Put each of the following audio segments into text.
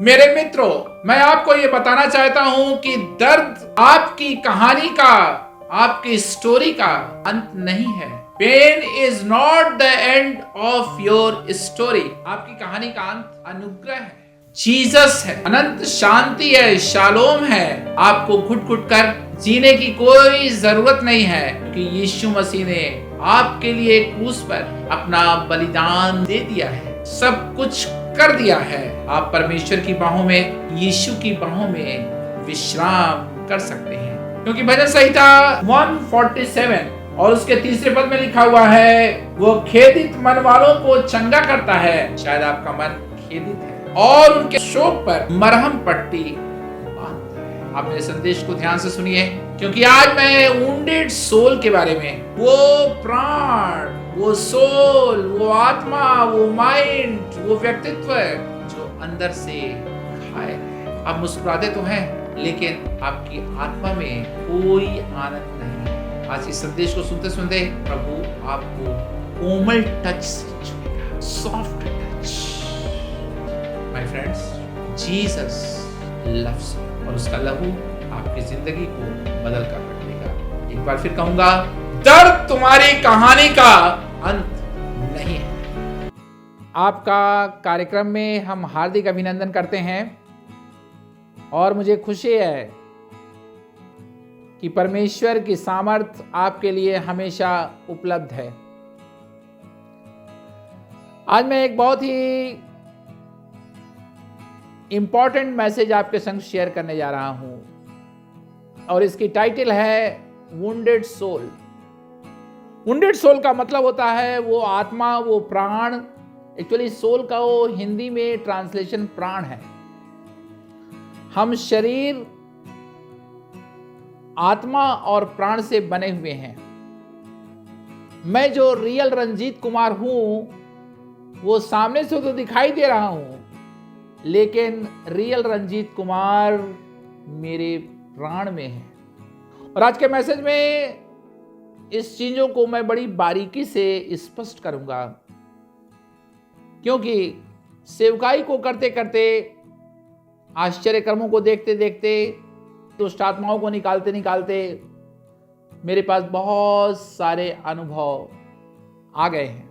मेरे मित्रों, मैं आपको ये बताना चाहता हूं कि दर्द आपकी कहानी का, आपकी स्टोरी का अंत नहीं है। Pain is not the end of your story. आपकी कहानी का अंत अनुग्रह है, जीसस है, अनंत शांति है, शालोम है। आपको घुट घुट कर जीने की कोई जरूरत नहीं है, क्योंकि यीशु मसीह ने आपके लिए क्रूस पर अपना बलिदान दे दिया है, सब कुछ कर दिया है। आप परमेश्वर की बाहों में, यीशु की बाहों में विश्राम कर सकते हैं, क्योंकि भजन संहिता 147 और उसके तीसरे पद में लिखा हुआ है, वो खेदित मन वालों को चंगा करता है। शायद आपका मन खेदित है और उनके शोक पर मरहम पट्टी बांधता है। आप मेरे संदेश को ध्यान से सुनिए, क्योंकि आज मैं वुंडेड सोल के बारे में, वो प्राण, वो सोल, वो आत्मा, वो माइंड, वो व्यक्तित्व जो अंदर से घायल है। आप मुस्कुराते तो हैं, लेकिन आपकी आत्मा में कोई आनंद नहीं है। आज इस संदेश को सुनते सुनते प्रभु आपको कोमल टच से छूएगा, soft touch. My friends, Jesus loves you और उसका लहू आपकी जिंदगी को बदल कर रख देगा। एक बार फिर कहूंगा, दर्द तुम्हारी कहानी का अंत नहीं है। आपका कार्यक्रम में हम हार्दिक अभिनंदन करते हैं और मुझे खुशी है कि परमेश्वर की सामर्थ आपके लिए हमेशा उपलब्ध है। आज मैं एक बहुत ही इंपॉर्टेंट मैसेज आपके संग शेयर करने जा रहा हूं और इसकी टाइटल है वुंडेड सोल। वुंडेड सोल का मतलब होता है वो आत्मा, वो प्राण। एक्चुअली सोल का वो हिंदी में ट्रांसलेशन प्राण है। हम शरीर, आत्मा और प्राण से बने हुए हैं। मैं जो रियल रंजीत कुमार हूं, वो सामने से तो दिखाई दे रहा हूं, लेकिन रियल रंजीत कुमार मेरे प्राण में है। और आज के मैसेज में इस चीजों को मैं बड़ी बारीकी से स्पष्ट करूंगा, क्योंकि सेवकाई को करते करते, आश्चर्य कर्मों को देखते देखते, दुष्ट आत्माओं को निकालते निकालते मेरे पास बहुत सारे अनुभव आ गए हैं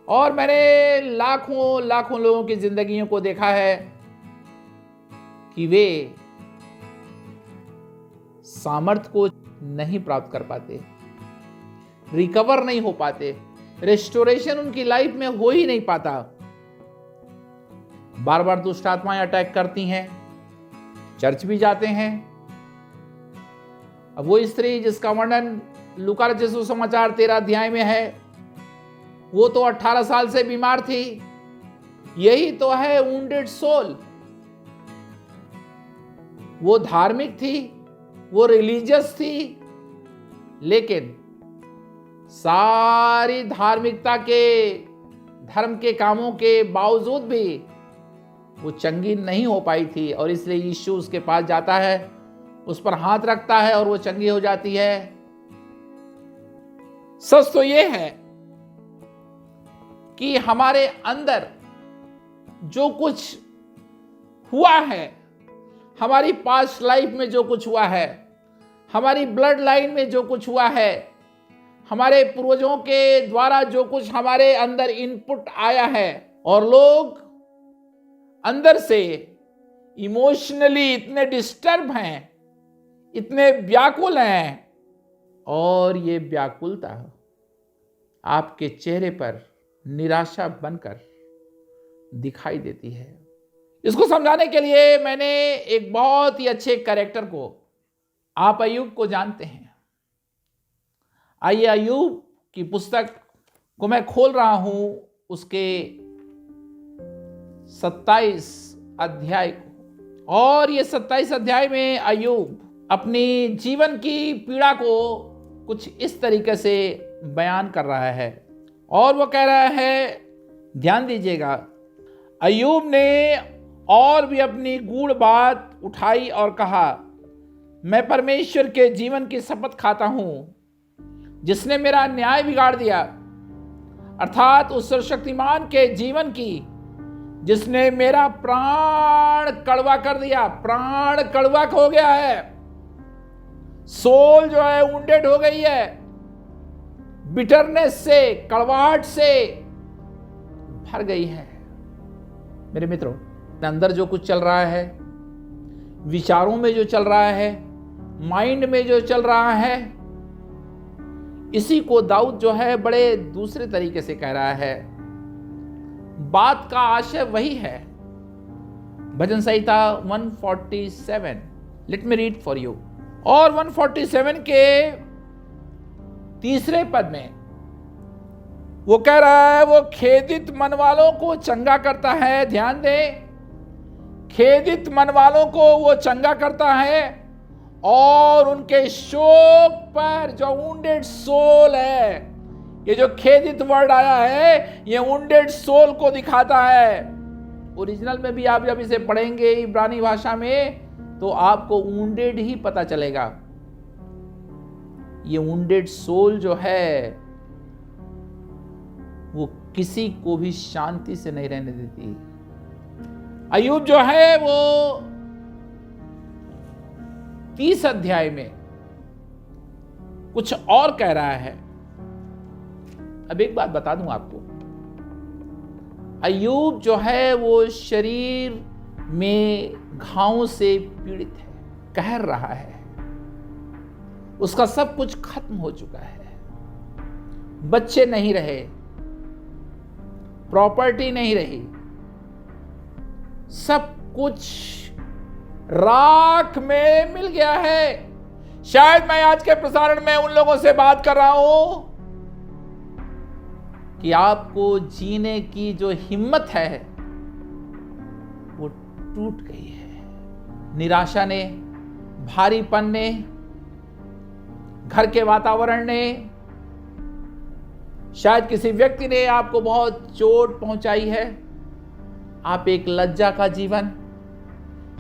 और मैंने लाखों लाखों लोगों की जिंदगियों को देखा है कि वे सामर्थ को नहीं प्राप्त कर पाते, रिकवर नहीं हो पाते, रेस्टोरेशन उनकी लाइफ में हो ही नहीं पाता। बार बार दुष्ट आत्माएं अटैक करती हैं, चर्च भी जाते हैं। अब वो स्त्री जिसका वर्णन लूका रचित सुसमाचार 13 अध्याय में है, वो तो 18 साल से बीमार थी। यही तो है वुंडेड सोल। वो धार्मिक थी, वो रिलीजियस थी, लेकिन सारी धार्मिकता के, धर्म के कामों के बावजूद भी वो चंगी नहीं हो पाई थी। और इसलिए यीशु उसके पास जाता है, उस पर हाथ रखता है और वो चंगी हो जाती है। सच तो ये है कि हमारे अंदर जो कुछ हुआ है, हमारी पास्ट लाइफ में जो कुछ हुआ है, हमारी ब्लड लाइन में जो कुछ हुआ है, हमारे पूर्वजों के द्वारा जो कुछ हमारे अंदर इनपुट आया है, और लोग अंदर से इमोशनली इतने डिस्टर्ब हैं, इतने व्याकुल हैं, और ये व्याकुलता आपके चेहरे पर निराशा बनकर दिखाई देती है। इसको समझाने के लिए मैंने एक बहुत ही अच्छे कैरेक्टर को, आप अय्यूब को जानते हैं। आइए अय्यूब की पुस्तक को मैं खोल रहा हूं, उसके 27 अध्याय को। और ये 27 अध्याय में अय्यूब अपनी जीवन की पीड़ा को कुछ इस तरीके से बयान कर रहा है और वो कह रहा है, ध्यान दीजिएगा। अय्यूब ने और भी अपनी गूढ़ बात उठाई और कहा, मैं परमेश्वर के जीवन की शपथ खाता हूं, जिसने मेरा न्याय बिगाड़ दिया, अर्थात उस सर्वशक्तिमान के जीवन की जिसने मेरा प्राण कड़वा कर दिया। प्राण कड़वा हो गया है, सोल जो है वुंडेड हो गई है, बिटरनेस से, कड़वाहट से भर गई है। मेरे मित्रों, अंदर जो कुछ चल रहा है, विचारों में जो चल रहा है, माइंड में जो चल रहा है, इसी को दाऊद जो है बड़े दूसरे तरीके से कह रहा है। बात का आशय वही है। भजन संहिता 147, let me read for you. और 147 के तीसरे पद में वो कह रहा है, वो खेदित मन वालों को चंगा करता है। ध्यान दें, खेदित मन वालों को वो चंगा करता है और उनके शोक पर, जो वुंडेड सोल है, ये जो खेदित वर्ड आया है, ये वुंडेड सोल को दिखाता है। ओरिजिनल में भी आप जब इसे पढ़ेंगे इब्रानी भाषा में, तो आपको वुंडेड ही पता चलेगा। ये वुंडेड सोल जो है, वो किसी को भी शांति से नहीं रहने देती। अय्यूब जो है वो 30 अध्याय में कुछ और कह रहा है। अब एक बात बता दूं आपको, अय्यूब जो है वो शरीर में घावों से पीड़ित है, कहर रहा है, उसका सब कुछ खत्म हो चुका है। बच्चे नहीं रहे, प्रॉपर्टी नहीं रही, सब कुछ राख में मिल गया है। शायद मैं आज के प्रसारण में उन लोगों से बात कर रहा हूं कि आपको जीने की जो हिम्मत है वो टूट गई है। निराशा ने, भारीपन ने, घर के वातावरण ने, शायद किसी व्यक्ति ने आपको बहुत चोट पहुंचाई है। आप एक लज्जा का जीवन,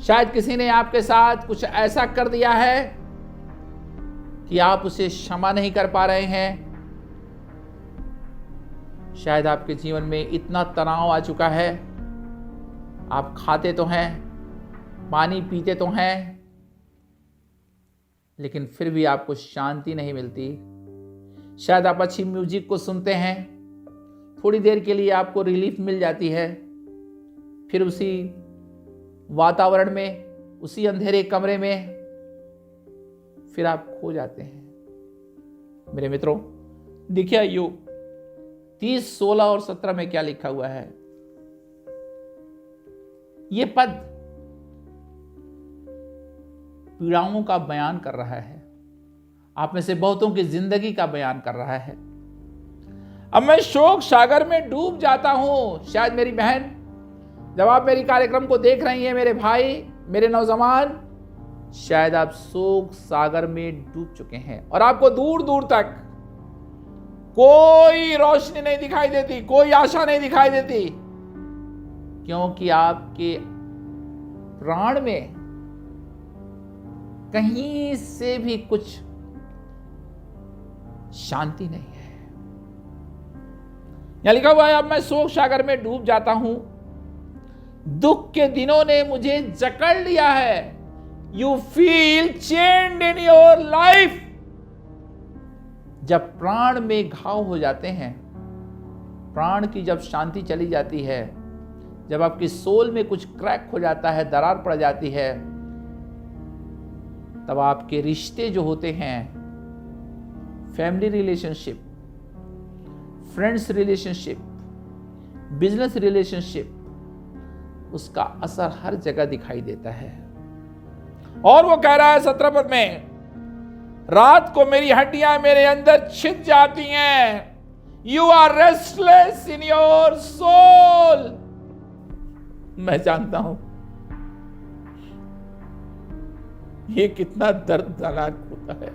शायद किसी ने आपके साथ कुछ ऐसा कर दिया है कि आप उसे क्षमा नहीं कर पा रहे हैं। शायद आपके जीवन में इतना तनाव आ चुका है, आप खाते तो हैं, पानी पीते तो हैं, लेकिन फिर भी आपको शांति नहीं मिलती। शायद आप अच्छी म्यूजिक को सुनते हैं, थोड़ी देर के लिए आपको रिलीफ मिल जाती है, फिर उसी वातावरण में, उसी अंधेरे कमरे में फिर आप खो जाते हैं। मेरे मित्रों, देखिए अय्यूब 30, 16 और 17 में क्या लिखा हुआ है। ये पद पीड़ाओं का बयान कर रहा है, आप में से बहुतों की जिंदगी का बयान कर रहा है। अब मैं शोक सागर में डूब जाता हूं। शायद मेरी बहन, जब आप मेरी कार्यक्रम को देख रही हैं, मेरे भाई, मेरे नौजवान, शायद आप शोक सागर में डूब चुके हैं और आपको दूर दूर तक कोई रोशनी नहीं दिखाई देती, कोई आशा नहीं दिखाई देती, क्योंकि आपके प्राण में कहीं से भी कुछ शांति नहीं है। यहां लिखा हुआ है, अब मैं शोक सागर में डूब जाता हूं, दुख के दिनों ने मुझे जकड़ लिया है। You feel चेंड in your life. जब प्राण में घाव हो जाते हैं, प्राण की जब शांति चली जाती है, जब आपकी सोल में कुछ क्रैक हो जाता है, दरार पड़ जाती है, तब आपके रिश्ते जो होते हैं, family relationship, friends relationship, business relationship, उसका असर हर जगह दिखाई देता है। और वो कह रहा है 17 पद में, रात को मेरी हड्डियां मेरे अंदर छिद जाती हैं। You are restless in your soul. मैं जानता हूं ये कितना दर्दनाक होता है।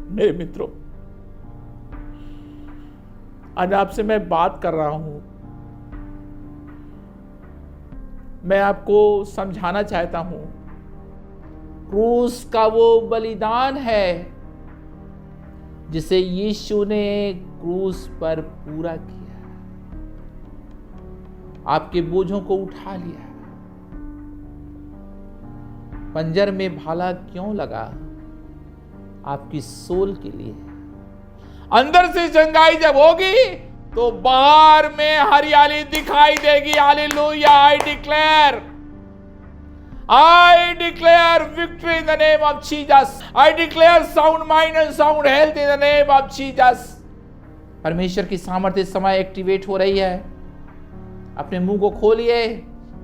मेरे मित्रों, आज आपसे मैं बात कर रहा हूं, मैं आपको समझाना चाहता हूं, क्रूस का वो बलिदान है जिसे यीशु ने क्रूस पर पूरा किया। आपके बोझों को उठा लिया। पंजर में भाला क्यों लगा? आपकी सोल के लिए। अंदर से चंगाई जब होगी तो बाहर में हरियाली दिखाई देगी। Hallelujah. I declare victory in the name of Jesus. I declare sound mind and sound health in the name of Jesus. परमेश्वर की सामर्थ्य इस समय एक्टिवेट हो रही है। अपने मुंह को खोलिए,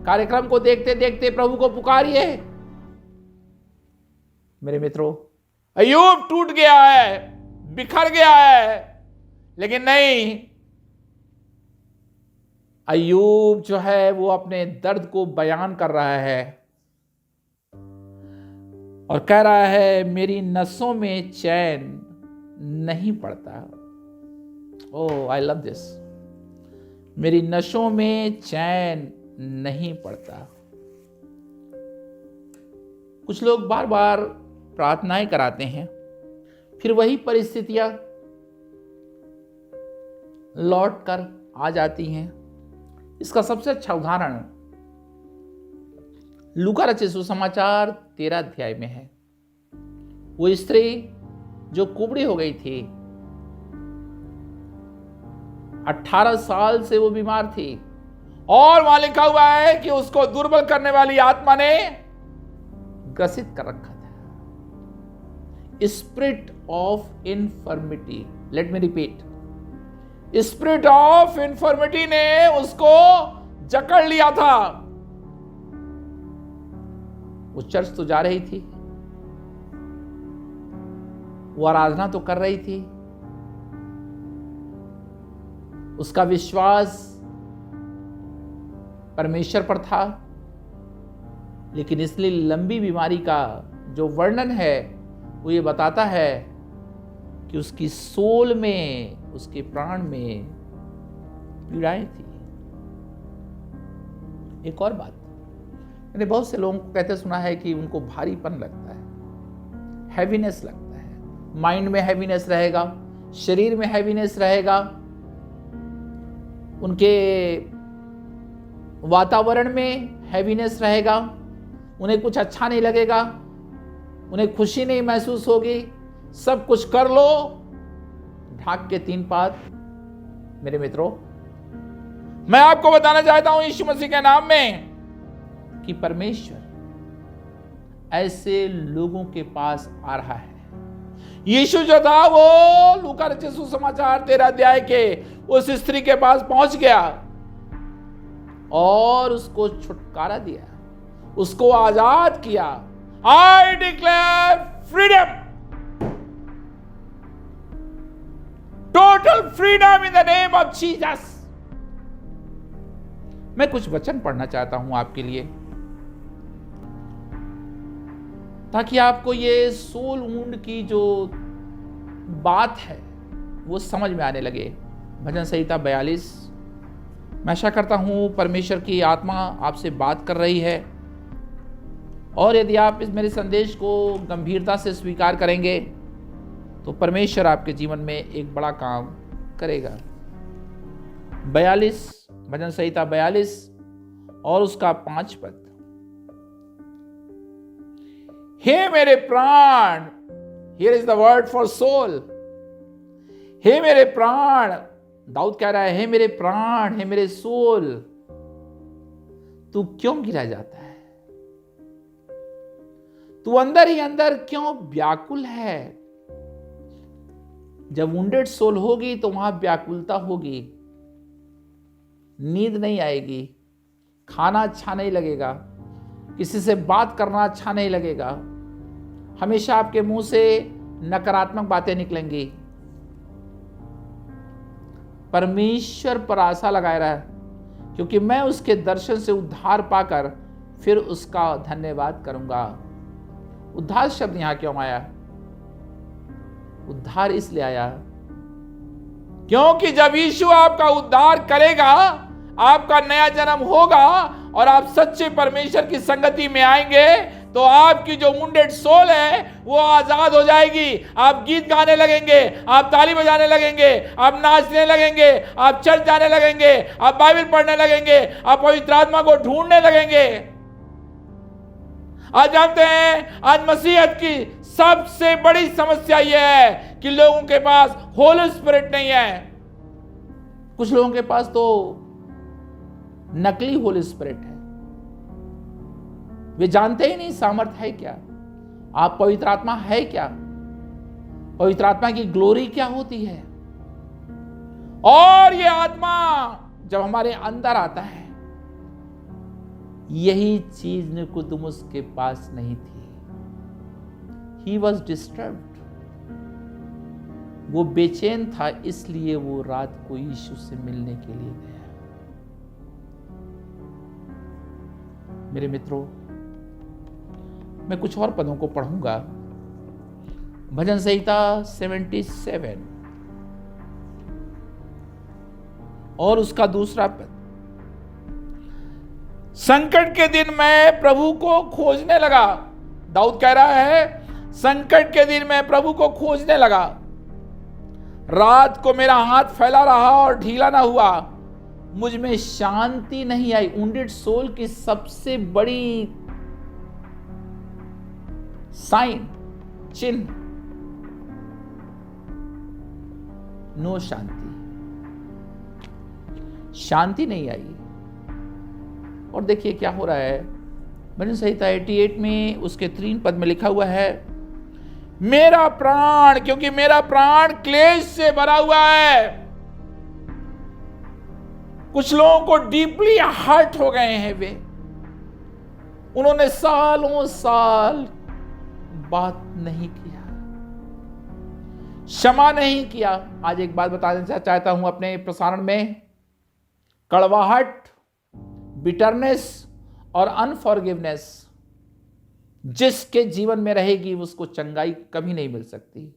कार्यक्रम को देखते देखते प्रभु को पुकारिए। मेरे मित्रों, अय्यूब टूट गया है, बिखर गया है, लेकिन नहीं, अय्यूब जो है वो अपने दर्द को बयान कर रहा है और कह रहा है मेरी नसों में चैन नहीं पड़ता। ओह, आई लव दिस। मेरी नसों में चैन नहीं पड़ता। कुछ लोग बार बार प्रार्थनाएं कराते हैं, फिर वही परिस्थितियां लौट कर आ जाती हैं। इसका सबसे अच्छा उदाहरण लूका रचित सुसमाचार 13 अध्याय में है। वो स्त्री जो कुबड़ी हो गई थी, 18 साल से वो बीमार थी, और वहां लिखा हुआ है कि उसको दुर्बल करने वाली आत्मा ने ग्रसित कर रखा था। Spirit of infirmity, let me repeat, spirit of infirmity ने उसको जकड़ लिया था। वो चर्च तो जा रही थी, वो आराधना तो कर रही थी, उसका विश्वास परमेश्वर पर था, लेकिन इसलिए लंबी बीमारी का जो वर्णन है वो ये बताता है कि उसकी सोल में, उसके प्राण में पीड़ाएं थी। एक और बात, मैंने बहुत से लोगों को कहते सुना है कि उनको भारीपन लगता है, हैवीनेस लगता है। माइंड में हैवीनेस रहेगा, शरीर में हैवीनेस रहेगा, उनके वातावरण में हैवीनेस रहेगा, उन्हें कुछ अच्छा नहीं लगेगा, उन्हें खुशी नहीं महसूस होगी। सब कुछ कर लो, ढाक के 3 पात। मेरे मित्रों, मैं आपको बताना चाहता हूं यीशु मसीह के नाम में कि परमेश्वर ऐसे लोगों के पास आ रहा है। यीशु जो था वो लूका रचित सुसमाचार 13 अध्याय के उस स्त्री के पास पहुंच गया और उसको छुटकारा दिया, उसको आजाद किया। I declare freedom, total freedom in the name of Jesus. मैं कुछ वचन पढ़ना चाहता हूं आपके लिए, ताकि आपको ये सोल वुंड की जो बात है वो समझ में आने लगे। भजन संहिता 42। मैं आशा करता हूं परमेश्वर की आत्मा आपसे बात कर रही है, और यदि आप इस मेरे संदेश को गंभीरता से स्वीकार करेंगे तो परमेश्वर आपके जीवन में एक बड़ा काम करेगा। 42, भजन संहिता 42 और उसका 5 पद। हे मेरे प्राण, here is the word for soul. हे मेरे प्राण, दाऊद कह रहा है, हे मेरे प्राण, हे मेरे सोल, तू क्यों गिरा जाता है? तू अंदर ही अंदर क्यों व्याकुल है? जब वुंडेड सोल होगी तो वहां व्याकुलता होगी, नींद नहीं आएगी, खाना अच्छा नहीं लगेगा, किसी से बात करना अच्छा नहीं लगेगा, हमेशा आपके मुंह से नकारात्मक बातें निकलेंगी। परमेश्वर पर आशा लगाए रहा, क्योंकि मैं उसके दर्शन से उद्धार पाकर फिर उसका धन्यवाद करूंगा। उद्धार शब्द यहां क्यों आया? उद्धार इसलिए आया क्योंकि जब यीशु आपका उद्धार करेगा, आपका नया जन्म होगा और आप सच्चे परमेश्वर की संगति में आएंगे, तो आपकी जो वुंडेड सोल है वो आजाद हो जाएगी। आप गीत गाने लगेंगे, आप ताली बजाने लगेंगे, आप नाचने लगेंगे, आप चर्च जाने लगेंगे, आप बाइबल पढ़ने लगेंगे, आप पवित्र आत्मा को ढूंढने लगेंगे। आज जानते हैं, आज मसीहत की सबसे बड़ी समस्या यह है कि लोगों के पास होली स्पिरिट नहीं है। कुछ लोगों के पास तो नकली होली स्पिरिट है। वे जानते ही नहीं सामर्थ है क्या, आप पवित्र आत्मा है क्या, पवित्र आत्मा की ग्लोरी क्या होती है। और ये आत्मा जब हमारे अंदर आता है, यही चीज निकोदेमुस के पास नहीं थी। He was disturbed. वो बेचैन था, इसलिए वो रात को यीशु से मिलने के लिए गया। मेरे मित्रों, मैं कुछ और पदों को पढ़ूंगा। भजन संहिता 77 और उसका दूसरा पद। संकट के दिन मैं प्रभु को खोजने लगा। दाऊद कह रहा है, संकट के दिन मैं प्रभु को खोजने लगा। रात को मेरा हाथ फैला रहा और ढीला ना हुआ, मुझ में शांति नहीं आई। वुंडेड सोल की सबसे बड़ी साइन, चिन्ह, नो शांति, शांति नहीं आई। और देखिए क्या हो रहा है। भजन संहिता 88 में उसके 3 पद में लिखा हुआ है, मेरा प्राण, क्योंकि मेरा प्राण क्लेश से भरा हुआ है। कुछ लोगों को डीपली हर्ट हो गए हैं वे। उन्होंने सालों साल बात नहीं किया, क्षमा नहीं किया। आज एक बात बताना चाहता हूं अपने प्रसारण में, कड़वाहट, बिटरनेस और अनफॉरगिवनेस जिसके जीवन में रहेगी उसको चंगाई कभी नहीं मिल सकती।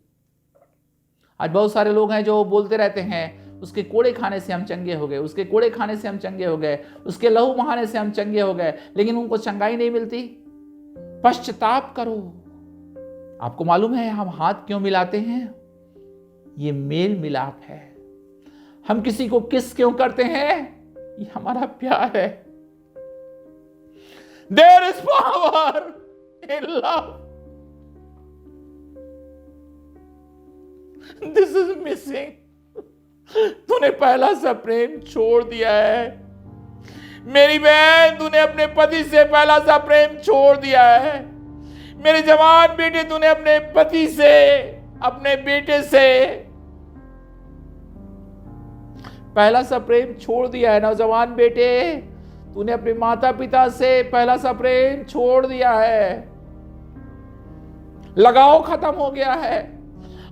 आज बहुत सारे लोग हैं जो बोलते रहते हैं, उसके कोड़े खाने से हम चंगे हो गए, उसके कोड़े खाने से हम चंगे हो गए, उसके लहू बहाने से हम चंगे हो गए, लेकिन उनको चंगाई नहीं मिलती। पश्चाताप करो। आपको मालूम है हम हाथ क्यों मिलाते हैं? ये मेल मिलाप है। हम किसी को किस क्यों करते हैं? ये हमारा प्यार है। There is power in love. This is missing. तूने पहला सा प्रेम छोड़ दिया है। मेरी बहन, तूने अपने पति से पहला सा प्रेम छोड़ दिया है। मेरे जवान बेटे, तूने अपने पति से, अपने बेटे से पहला सा प्रेम छोड़ दिया है। नौजवान बेटे, तूने अपने माता पिता से पहला सा प्रेम छोड़ दिया है। लगाव खत्म हो गया है,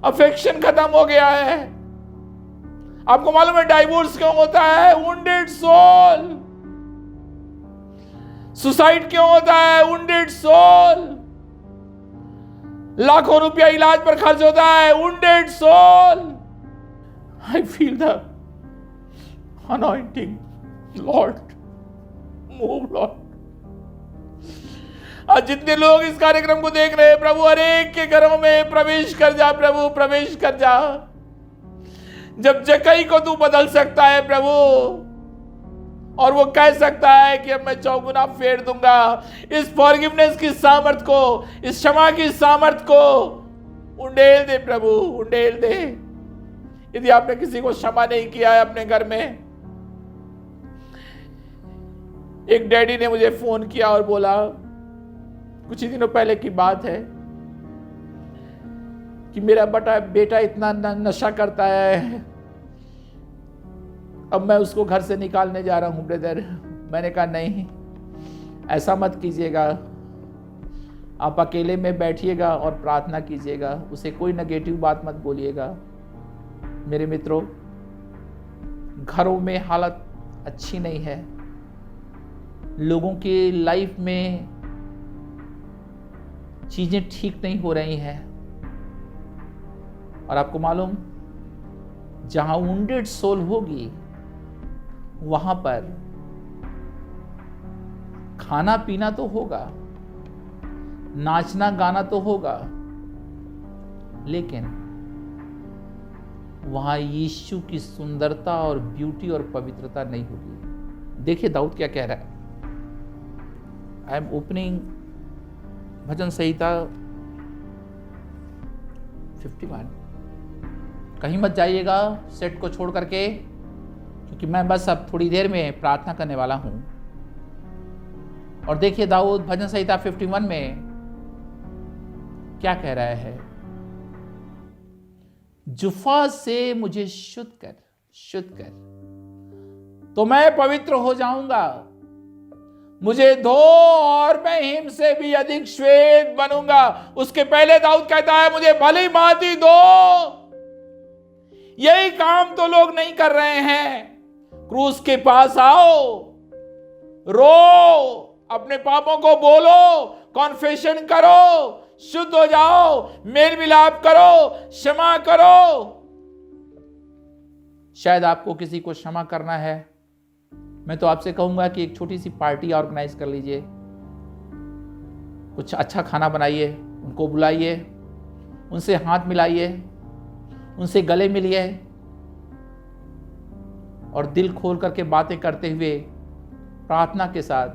अफेक्शन खत्म हो गया है। आपको मालूम है डाइवोर्स क्यों होता है? Wounded soul. सुसाइड क्यों होता है? Wounded soul. लाखों रुपया इलाज पर खर्च होता है, wounded soul. I feel the anointing, Lord, move, Lord. आज जितने लोग इस कार्यक्रम को देख रहे हैं, प्रभु हर एक के घरों में प्रवेश कर जा, प्रभु प्रवेश कर जा। जब जकई को तू बदल सकता है प्रभु, और वो कह सकता है कि अब मैं 4 गुना फेर दूंगा, इस फॉरगिवनेस की सामर्थ को, इस क्षमा की सामर्थ को उंडेल दे प्रभु, उंडेल दे। यदि आपने किसी को क्षमा नहीं किया है अपने घर में, एक डैडी ने मुझे फोन किया और बोला, कुछ ही दिनों पहले की बात है, कि मेरा बेटा इतना नशा करता है, अब मैं उसको घर से निकालने जा रहा हूं ब्रदर। मैंने कहा नहीं, ऐसा मत कीजिएगा। आप अकेले में बैठिएगा और प्रार्थना कीजिएगा, उसे कोई नेगेटिव बात मत बोलिएगा। मेरे मित्रों, घरों में हालत अच्छी नहीं है, लोगों की लाइफ में चीजें ठीक नहीं हो रही हैं। और आपको मालूम, जहां वुंडेड सोल होगी वहां पर खाना पीना तो होगा, नाचना गाना तो होगा, लेकिन वहां यीशु की सुंदरता और ब्यूटी और पवित्रता नहीं होगी। देखिए दाऊद क्या कह रहा है। आई एम ओपनिंग भजन संहिता 51। कहीं मत जाइएगा सेट को छोड़ करके, क्योंकि मैं बस अब थोड़ी देर में प्रार्थना करने वाला हूं। और देखिए दाऊद भजन संहिता 51 में क्या कह रहा है। जुफा से मुझे शुद्ध कर तो मैं पवित्र हो जाऊंगा। मुझे धो और मैं हिम से भी अधिक श्वेत बनूंगा। उसके पहले दाऊद कहता है मुझे भली भांति धो। यही काम तो लोग नहीं कर रहे हैं। क्रूस के पास आओ, रो, अपने पापों को बोलो, कॉन्फेशन करो, शुद्ध हो जाओ, मेल मिलाप करो, क्षमा करो। शायद आपको किसी को क्षमा करना है, मैं तो आपसे कहूंगा कि एक छोटी सी पार्टी ऑर्गेनाइज कर लीजिए। कुछ अच्छा खाना बनाइए, उनको बुलाइए, उनसे हाथ मिलाइए, उनसे गले मिलिए और दिल खोल करके बातें करते हुए प्रार्थना के साथ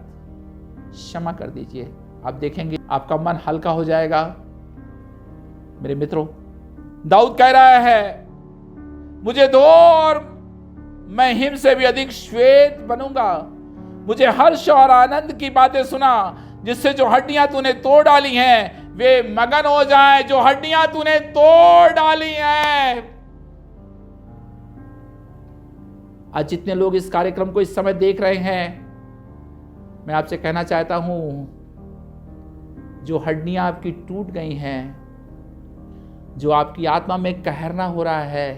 क्षमा कर दीजिए। आप देखेंगे आपका मन हल्का हो जाएगा। मेरे मित्रों, दाऊद कह रहा है मुझे धो और मैं हिम से भी अधिक श्वेत बनूंगा। मुझे हर्ष और आनंद की बातें सुना, जिससे जो हड्डियां तूने तोड़ डाली हैं वे मगन हो जाएं। जो हड्डियां तूने तोड़ डाली हैं। आज जितने लोग इस कार्यक्रम को इस समय देख रहे हैं, मैं आपसे कहना चाहता हूं, जो हड्डियां आपकी टूट गई हैं, जो आपकी आत्मा में कहरना हो रहा है,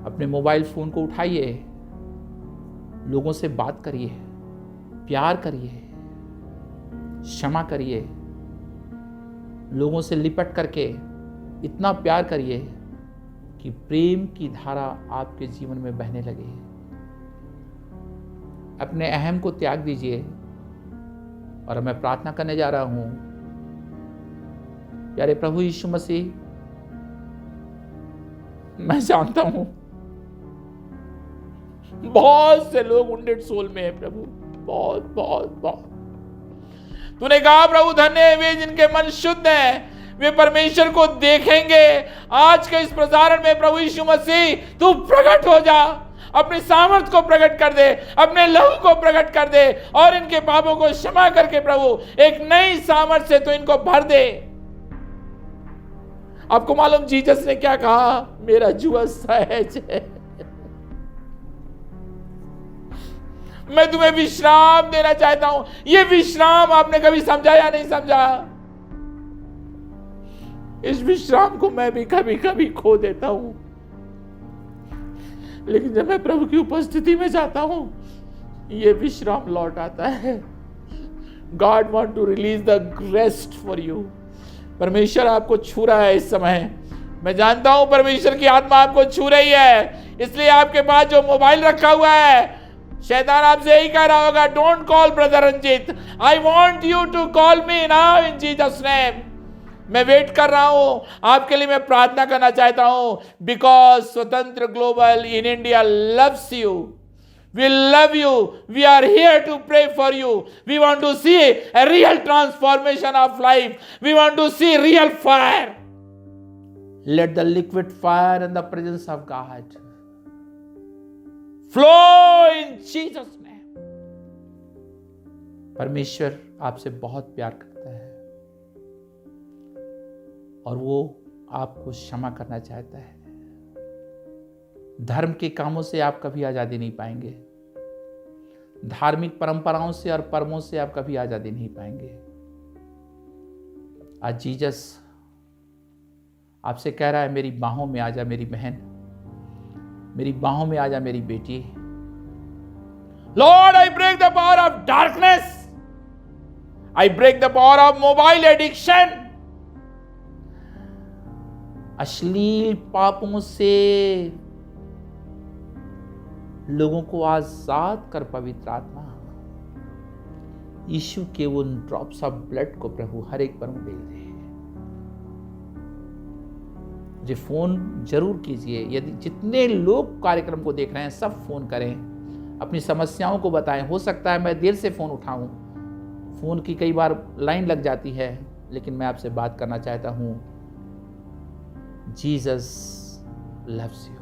अपने मोबाइल फोन को उठाइए, लोगों से बात करिए, प्यार करिए, क्षमा करिए, लोगों से लिपट करके इतना प्यार करिए कि प्रेम की धारा आपके जीवन में बहने लगे। अपने अहम को त्याग दीजिए। और मैं प्रार्थना करने जा रहा हूं। प्यारे प्रभु यीशु मसीह, मैं जानता हूं बहुत से लोग वुंडेड सोल में है प्रभु, बहुत बहुत बहुत। तूने कहा प्रभु धन्य है वे जिनके मन शुद्ध हैं, वे परमेश्वर को देखेंगे। आज के इस प्रसारण में प्रभु यीशु मसीह तू प्रकट हो जा, अपनी सामर्थ को प्रकट कर दे, अपने लहू को प्रकट कर दे और इनके पापों को क्षमा करके प्रभु एक नई सामर्थ से तो इनको भर दे। आपको मालूम जीसस ने क्या कहा? मेरा जुआ सहज है, मैं तुम्हें विश्राम देना चाहता हूं। यह विश्राम आपने कभी समझा या नहीं समझा? इस विश्राम को मैं भी कभी कभी खो देता हूं, लेकिन जब मैं प्रभु की उपस्थिति में जाता हूं, यह विश्राम लौट आता है। God want to release the rest for you. परमेश्वर आपको छू रहा है इस समय। मैं जानता हूं परमेश्वर की आत्मा आपको छू रही है। इसलिए आपके पास जो मोबाइल रखा हुआ है, शैतान आपसे यही कह रहा होगा, don't call brother Ranjit, I want you to call me now in Jesus name. मैं वेट कर रहा हूं आपके लिए। मैं प्रार्थना करना चाहता हूं, because Swatantra global in India loves you, we love you, we are here to pray for you, we want to see a real transformation of life, we want to see real fire. Let the liquid fire and the presence of God flow in Jesus name. परमेश्वर आपसे बहुत प्यार करता है और वो आपको क्षमा करना चाहता है। धर्म के कामों से आप कभी आजादी नहीं पाएंगे, धार्मिक परंपराओं से और परमों से आप कभी आजादी नहीं पाएंगे। आज जीसस आपसे कह रहा है, मेरी बाहों में आजा मेरी बहन, मेरी बाहों में आजा मेरी बेटी। Lord, I break the power of darkness, I break the power of mobile addiction. अश्लील पापों से लोगों को आजाद कर पवित्र आत्मा। यीशु के उन ड्रॉप्स ऑफ ब्लड को प्रभु हर एक पर उंडेल दे। मुझे फोन जरूर कीजिए, यदि जितने लोग कार्यक्रम को देख रहे हैं सब फोन करें, अपनी समस्याओं को बताएं। हो सकता है मैं देर से फोन उठाऊं, फोन की कई बार लाइन लग जाती है, लेकिन मैं आपसे बात करना चाहता हूं। Jesus loves you.